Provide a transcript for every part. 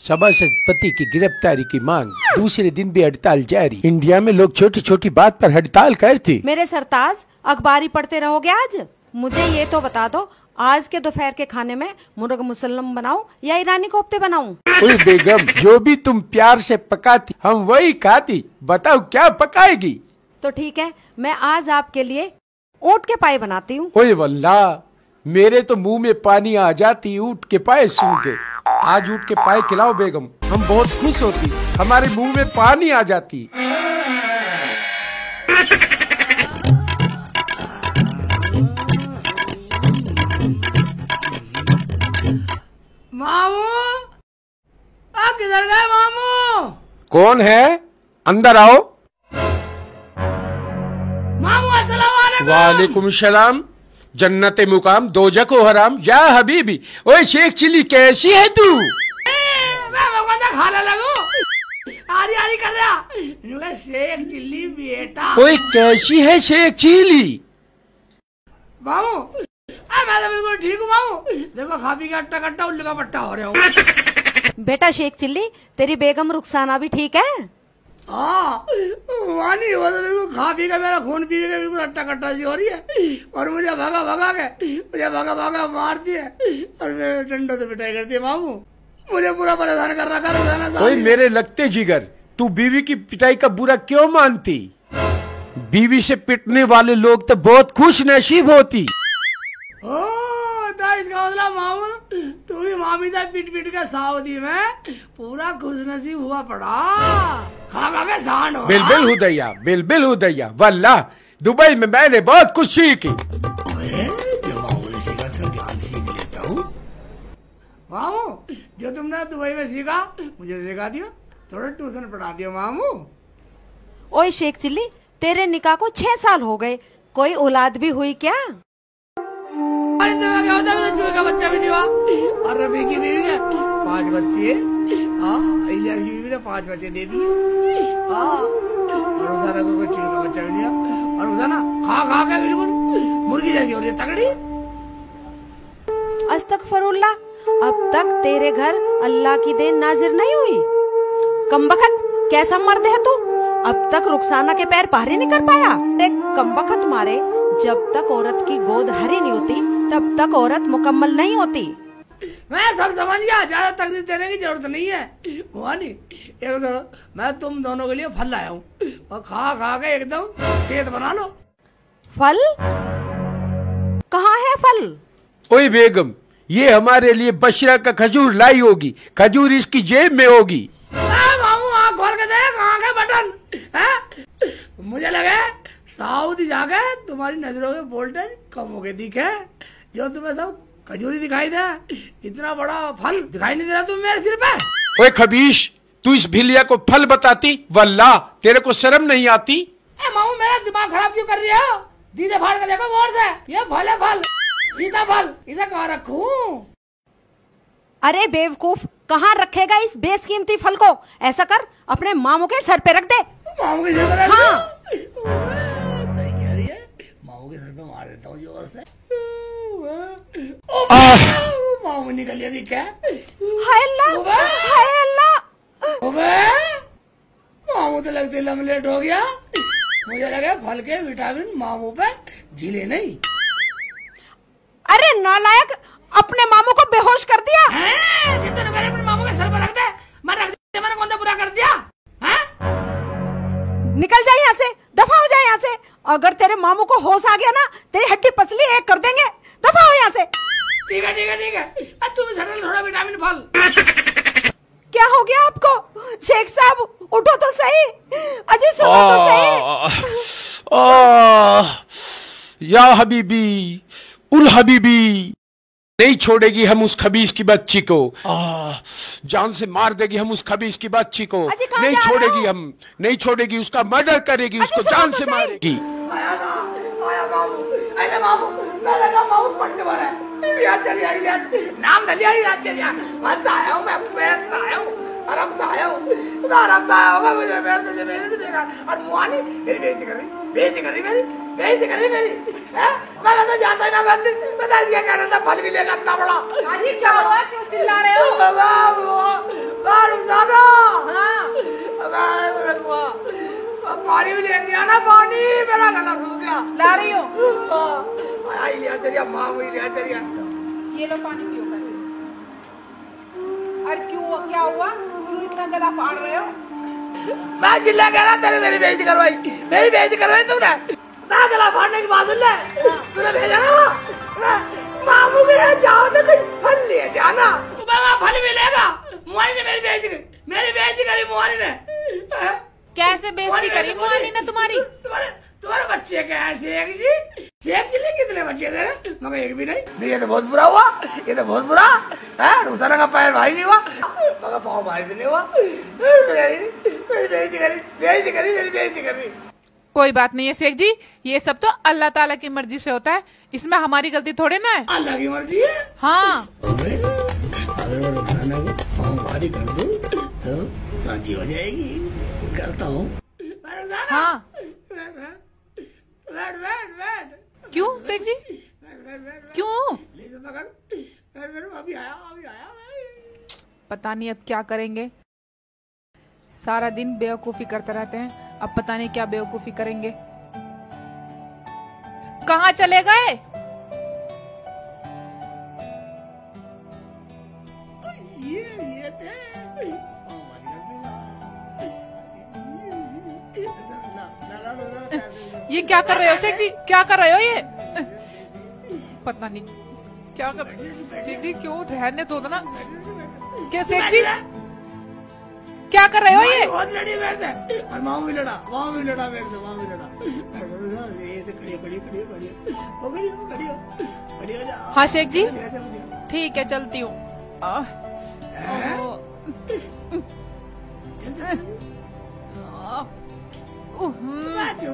सभासद पति की गिरफ्तारी की मांग, दूसरे दिन भी हड़ताल जारी। इंडिया में लोग छोटी छोटी बात पर हड़ताल करते। मेरे सरताज अखबारी पढ़ते रहोगे आज? मुझे ये तो बता दो, आज के दोपहर के खाने में मुर्ग मुसल्लम बनाऊं या ईरानी कोफ्ते बनाऊं? ओए बेगम, जो भी तुम प्यार से पकाती हम वही खाती, बताओ क्या पकाएगी? तो ठीक है, मैं आज आपके लिए ऊँट के पाए बनाती हूँ। ओए वल्लाह, मेरे तो मुंह में पानी आ जाती ऊँट के पाए सुन के। आज ऊँट के पाए खिलाओ बेगम, हम बहुत खुश होती, हमारे मुंह में पानी आ जाती। मामू, आप किधर गए मामू? कौन है? अंदर आओ। मामू अस्सलाम वालेकुम। वालेकुम सलाम। जन्नते मुकाम दोजको हराम या हबीबी। ओए शेख चिल्ली, कैसी है तू? मैं भगवान खाला लगू आरी आरी कर रहा शेख चिल्ली बेटा। ओए कैसी है शेख चिल्ली? मामू मैं तो बिल्कुल ठीक हूँ मामू। देखो खा पी के अट्टा कट्टा उल्लू का पट्टा हो रहा हूँ। बेटा शेख चिल्ली, तेरी बेगम रुखसाना भी ठीक है? हाँ वानी, वो तो बिल्कुल खा पी के मेरा खून पी के बिल्कुल अट्टा कट्टा सी हो रही है और मुझे भगा भगा मारती है और मेरे डंडों से पिटाई करती है। मामू मुझे पूरा परेशान कर रखा है। कोई मेरे लगते जिगर, तू बीवी की पिटाई का बुरा क्यों मानती? बीवी से पिटने वाले लोग तो बहुत खुश नसीब होती। इसका मतलब मामू तू भी मामी से पीट पीट के सऊदी में पूरा खुशनसीब हुआ पड़ा। खा खा के सांड हो। बिल्बिल हुदैया, बिल्बिल हुदैया, वल्लाह दुबई में मैंने बहुत कुछ सीखी। जो मामू ने सीखा उसका ध्यान सीख लेता हूँ। मामू जो तुमने दुबई में सीखा मुझे सिखा दियो, थोड़ा ट्यूशन पढ़ा दियो मामू। ओए शेख चिल्ली, तेरे निकाह को 6 साल हो गए, कोई औलाद भी हुई क्या? क्या होता है, चूहे का बच्चा भी नहीं हुआ। और रबी की बीवी है 5 बच्चे, इलियास की बीवी ने 5 बच्चे दे दिए। और उसाना को कोई चूहे का बच्चा भी नहीं हुआ और उसाना खा खा के बिल्कुल मुर्गी जैसी हो रही है, तगड़ी। अस्तगफिरुल्लाह, अब तक तेरे घर अल्लाह की देन नाजिर नहीं हुई? कमबख्त, कैसा मर्द है तू? अब तक रुखसाना के पैर भारी नहीं कर पाया? कमबख्त मारे, जब तक औरत की गोद हरी नहीं होती तब तक औरत मुकम्मल नहीं होती। मैं सब समझ गया, ज्यादा तकलीफ देने की जरूरत नहीं है। वानी, एक तो मैं तुम दोनों के लिए फल लाया हूँ और खा खा के एकदम सेहत बना लो। फल? कहाँ है फल? ओए बेगम, ये हमारे लिए बशरा का खजूर लाई होगी, खजूर इसकी जेब में होगी। मामू आँख खोल के देख, कहाँ के बटन है? मुझे लगे सऊदी जाके तुम्हारी नजरों के वोल्टेज कम हो गए दिखे, जो तुम्हें सब खजूरी दिखाई दे, इतना बड़ा फल दिखाई नहीं दे रहा तुम मेरे सिर पे। ओए खबीश, तू इस भिलिया को फल बताती, वल्लाह तेरे को शर्म नहीं आती? मामू मेरा दिमाग खराब क्यों कर रही हो? दीदे फाड़ के देखो गौर से, ये फल है फल, सीताफल, इसे कहाँ रखूं? अरे बेवकूफ, कहाँ रखेगा इस बेशकीमती फल को? ऐसा कर, अपने मामू के सर पे रख दे। मामू के सर पे रख दे? हाँ। सही कह रही है, मामू के सर पे मार देता हूँ जोर से। मामू निकल गया दिखा। हाय अल्लाह, हाय अल्लाह। मामू तो लगते लमलेट हो गया। मुझे लगा फल के विटामिन मामू पे झीले नहीं। अरे नालायक, अपने मामू को बेहोश कर दिया। अपने मामू के सर पर रख दे। मैंने कौन सा बुरा कर दिया? निकल जाए यहाँ से, दफा हो जाए यहाँ से। अगर तेरे मामू को होश आ गया ना, तेरी हड्डी पसली एक कर देंगे। दफा हो यहाँ से। ठीक है ठीक है ठीक है, तुम सटल थोड़ा विटामिन फल। क्या हो गया आपको? शेख साहब उठो तो सही, अजी सुनो तो सही। या हबीबी, उल हबीबी, नहीं छोड़ेगी हम उस खबीस की बच्ची को। जान से मार देगी हम उस खबीस की बच्ची को। नहीं छोड़ेगी, हम नहीं छोड़ेगी, उसका मर्डर करेगी, उसको जान से मारेगी। नाम मस्त आया हूँ, मैं आया हूँ, आराम से आया हूँ, आराम से आया होगा मुझे। मेरे देखा और मुआनी मेरी बेइज्जती कर रही मेरी बेइज्जती कर रही मेरी। मैं तो जानता ही ना, मैं तो इसके कह रहा था फल भी लेगा इतना बड़ा। क्या हुआ, क्यों चिल्ला रहे हो? पानी भी ले दिया ना, पानी मेरा गला सूख गया। ला रही हूँ। आई लिया तेरिया माँ वही लिया तेरिया। ये लो पानी पियो। अरे क्यों, क्या हुआ, क्यों इतना गला फाड़ रहे हो? मैं चिल्ला कह रहा तेरे, मेरी बेइज्जती करवाई, मेरी बेइज्जती करवाई तुमने। मैं गला फाड़ने की बात सुन ले, तूने भेजा ना मामू के यहाँ जाओ तो कुछ फल लिए जाना। वहाँ फल मिलेगा। मुआनी ने मेरी बेइज्जती करी मुआनी ने। कैसे बेइज्जती करी मुआनी ने तुम्हारी? तुम्हारे बच्चे क्या है? शेख जी कितने बच्चे थे? मगर एक भी नहीं। ये तो बहुत बुरा हुआ, ये तो बहुत बुरा है। रुखसाना का पैर भारी नहीं हुआ, मगर पाँव भारी तो नहीं हुआ। मेरी बेइज्जती करी। कोई बात नहीं है शेख जी, ये सब तो अल्लाह ताला की मर्जी से होता है, इसमें हमारी गलती थोड़े ना है। अल्लाह की मर्जी है। हाँ, अगर मैं रुखसाना को पाँव भारी कर दूं तो राजी हो जाएगी। करता हूँ। हाँ। बैठ। क्यों शेख जी, क्यों? अभी आया। पता नहीं अब क्या करेंगे, सारा दिन बेवकूफी करते रहते हैं, अब पता नहीं क्या बेवकूफी करेंगे। कहाँ चले गए? ये क्या कर रहे हो शेख जी, क्या कर रहे हो ये? पता नहीं क्या कर रहे हो शेख जी, क्यों रहने दो ना। क्या शेख जी क्या कर रहे हो ये? बहुत लड़ी बैठते और वहाँ भी लड़ा बैठते। ये तो खड़ी हो जा। हाँ शेख जी, ठीक है चलती हूँ।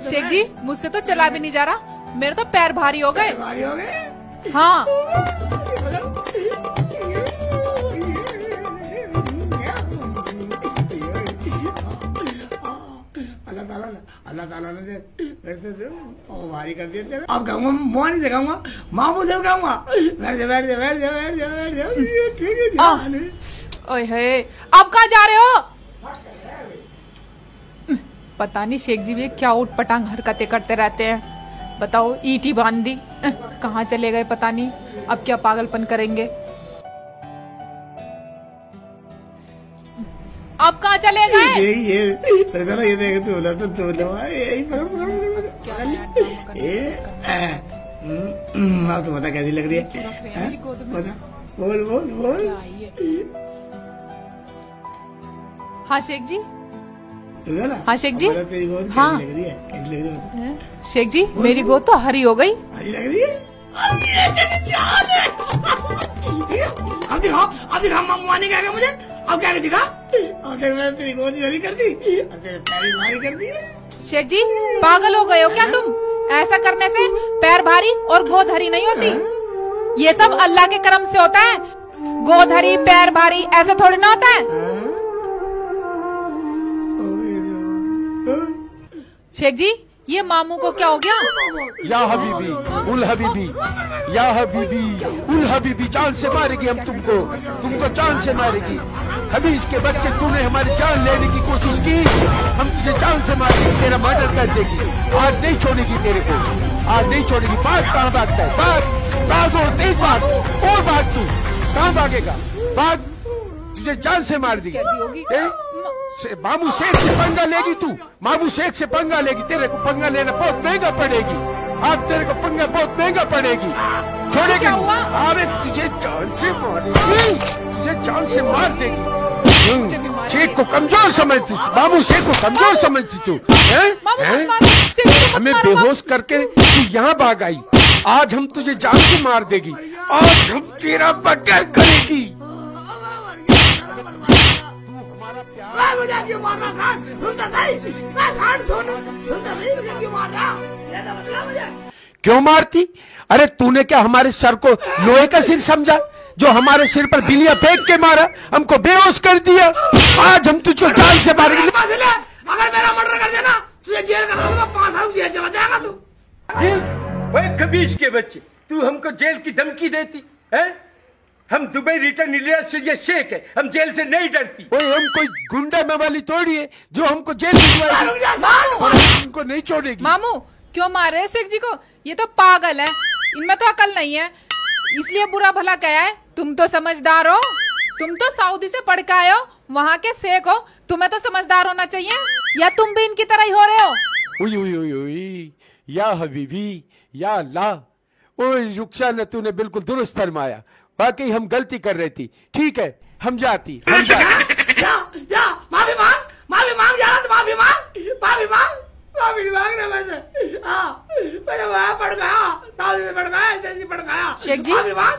शेख जी मुझसे तो चला भी नहीं जा रहा, मेरे तो पैर भारी हो गए। हाँ। अल्लाह ताला ने पाँव भारी कर दिया तेरे। अब कहूँगा मुँह नहीं दिखाऊंगा, मामू से कहूँगा बैठ जा। ठीक है। ओए हे, अब कहाँ जा रहे हो? पता नहीं शेख जी भी क्या उठ पटांग हरकतें करते रहते हैं। बताओ, ईटी बांध दी, कहाँ चले गए पता नहीं, अब क्या पागलपन करेंगे। अब कहाँ चले गए? ये देख तो बता कैसी लग रही है? बता, बोल। हाँ शेख जी। हाँ शेख जी। तेरी गोद हाँ कैसी लग रही है? शेख जी मेरी गोद तो हरी हो गई। हरी लग रही है? अब दिखा मामू आने क्या मुझे, अब क्या दिखा? अब देख मैं तेरी गोद हरी कर दी और तेरे पैर भारी कर दी। शेख जी पागल हो गए हो क्या तुम? ऐसा करने से पैर भारी और गोद हरी नहीं होती, ये सब अल्लाह के करम से होता है। गोद हरी पैर भारी ऐसा थोड़ी ना होता है। शेख जी ये मामू को क्या हो गया? या हबीबी उल हबीबी जान से मारेगी हम तुमको जान से मारेगी। हबीज के बच्चे, तूने हमारी जान लेने की कोशिश की, हम तुझे जान से मारेंगे, तेरा मर्डर कर देगी। आज नहीं छोड़ेगी तेरे को, आज नहीं छोड़ेगी। भाग, कहाँ भागता है? भाग और तेज भाग, और भाग। तू कहाँ भागेगा? भाग, तुझे जान से मार देगी। मामू शेख से पंगा लेगी तू, मामू शेख से पंगा लेगी, तेरे को पंगा लेना बहुत महंगा पड़ेगी। आज तेरे को पंगा बहुत महंगा पड़ेगी, छोड़ेगी। अरे तुझे जान से मारेगी, तुझे जान से मार देगी। शेख को कमजोर समझती, मामू शेख को कमजोर समझती तू, हमें बेहोश करके तू यहाँ भाग आई। आज हम तुझे जान से मार देगी, आज हम तेरा मर्डर करेगी। मुझे क्यों मार रहा था? सुनता सही, मैं सुनता सही, मुझे क्यों मार रहा? ये तो बता मुझे। क्यों मारती? अरे तूने क्या हमारे सर को लोहे का सिर समझा, जो हमारे सिर पर बिलिया फेंक के मारा, हमको बेहोश कर दिया। आज हम तुझको जान से मारेंगे। अगर मेरा मर्डर कर देना तुझे जेल कर दूंगा, 5 साल जेल चला जाएगा तू। ओए खबीश के बच्चे, तू हमको जेल की धमकी देती है? हम दुबई रिटर्न इलियस से ये शेख है, हम जेल से नहीं डरती। ओए हम कोई गुंडा मवाली थोड़ी है जो हमको जेल भिजवाएगी। उनको नहीं छोड़ेगी। मामू क्यों मार रहे शेख जी को? ये तो पागल है, इनमें तो अकल नहीं है, इसलिए बुरा भला कहा है। तुम तो समझदार हो, तुम तो सऊदी से पढ़ के आए हो, वहाँ के शेख हो, तुम्हें तो समझदार होना चाहिए। या तुम भी इनकी तरह ही हो रहे हो? उई उई उई उई, या हबीबी या अल्लाह। ओए रुखसाना तूने बिल्कुल दुरुस्त फरमाया, वाकई हम गलती कर रही थी। ठीक है हम जाती। जा माफी मांग जा तो माफी मांग ना वैसे। मैं वहाँ पढ़ गया, सऊदी से पढ़ गया, जैसी पढ़ गया। शेख जी माफी मांग।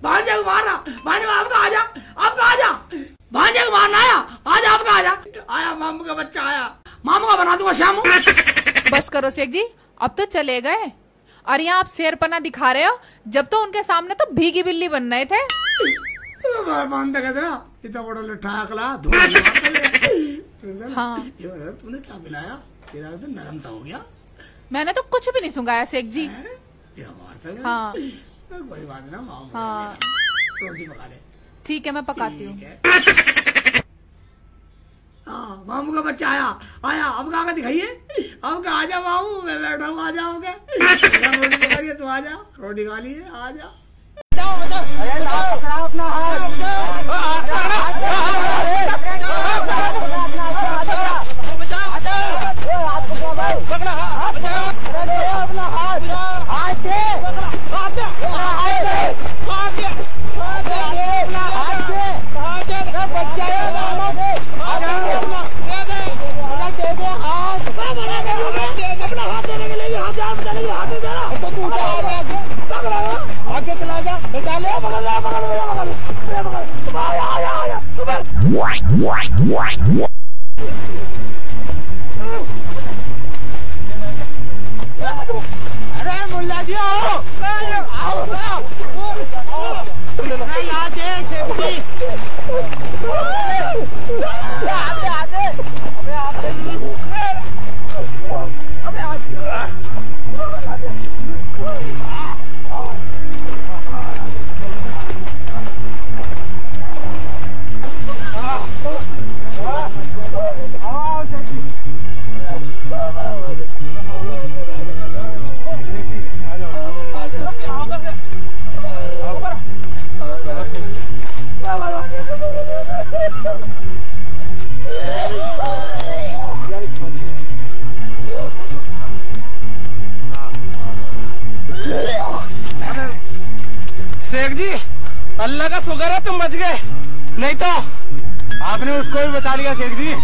भांजे को मारना, भांजे आपका आजा, भांजे को मारना आजा आपका आया मामू का बच्चा आया, मामू का बना दूंगा शामू। बस करो शेख जी, अब तो चले गए और यहाँ आप शेरपना दिखा रहे हो, जब तो उनके सामने तो भीगी बिल्ली बन रहे थे। मानता कहते ना इतना बड़ा लिठा अकला। हाँ तूने क्या पिलाया? नरम सा हो गया। मैंने तो कुछ भी नहीं सुंगाया शेख जी। हाँ कोई बात ना मामू। हाँ रोटी पका ले। ठीक है मैं पकाती हूँ। मामू का बच्चा आया अब कहाँ का दिखाइए, अब कहा आजा मामू, मैं बैठा हूँ, आजा रोटी पका लिए, तू आजा रोटी खा लिए, आजा। अरे लाओ अपना शेख जी अल्लाह का शुक्र है तुम बच गए, नहीं तो आपने उसको भी बचा लिया। शेख जी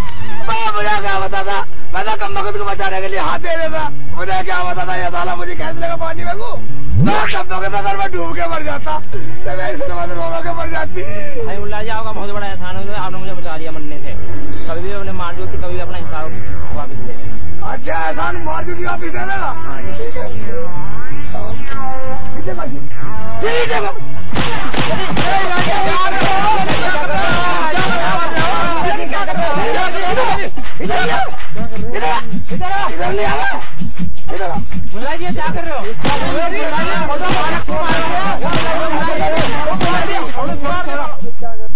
मुझे क्या पता था, मैं तो कम वक्त को बचाने के लिए हाथ दे देता। मुझे क्या पता था ये साला मुझे कैसे लगा पानी में को, मैं कम वक्त अगर मैं डूब के मर जाता तो मैं इसके बाद रो के मर जाती। भाई मुल्ला जी आपका बहुत बड़ा एहसान है, आपने मुझे बचा लिया मरने से। कभी भी अपने मार दो, कभी अपना हिसाब वापस ले लेना। अच्छा एहसान मार दो, वापस दे देना। ठीक है मुल्ला जी क्या कर रहे हो?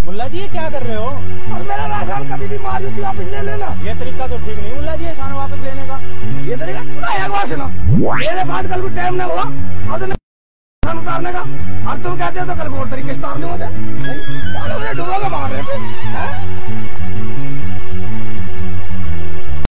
मुल्ला जी क्या कर रहे हो? मेरा राशन कभी भी मार दो, वापस ले लेना। ये तरीका तो ठीक नहीं मुल्ला जी, एहसान वापस लेने का। ये तरीका मेरे पास कल को टाइम ना हुआ और उतारने का, और तुम कहते हो तो कल को और तरीके से उतारने हो जाए। मुझे डूबोगे मार रहे थे।